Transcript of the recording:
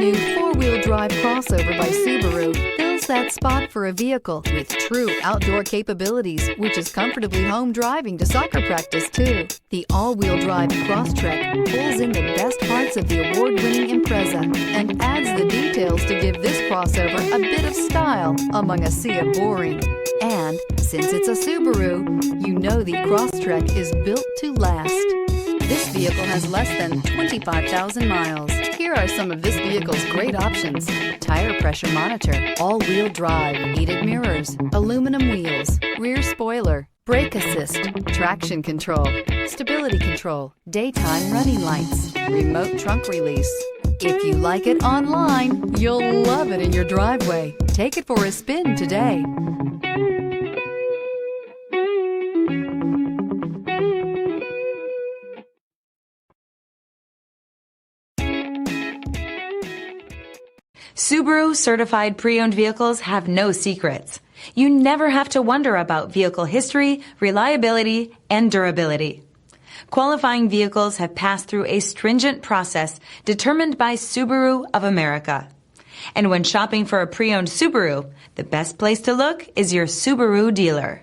all-new four-wheel drive crossover by Subaru fills that spot for a vehicle with true outdoor capabilities, which is comfortably home driving to soccer practice too. The all-wheel drive Crosstrek pulls in the best parts of the award-winning Impreza and adds the details to give this crossover a bit of style among a sea of boring. And since it's a Subaru, you know the Crosstrek is built to last. This vehicle has less than 25,000 miles. Here are some of this vehicle's great options: tire pressure monitor, all-wheel drive, heated mirrors, aluminum wheels, rear spoiler, brake assist, traction control, stability control, daytime running lights, remote trunk release. If you like it online, you'll love it in your driveway. Take it for a spin today. Subaru certified pre-owned vehicles have no secrets. You never have to wonder about vehicle history, reliability, and durability. Qualifying vehicles have passed through a stringent process determined by Subaru of America. And when shopping for a pre-owned Subaru, the best place to look is your Subaru dealer.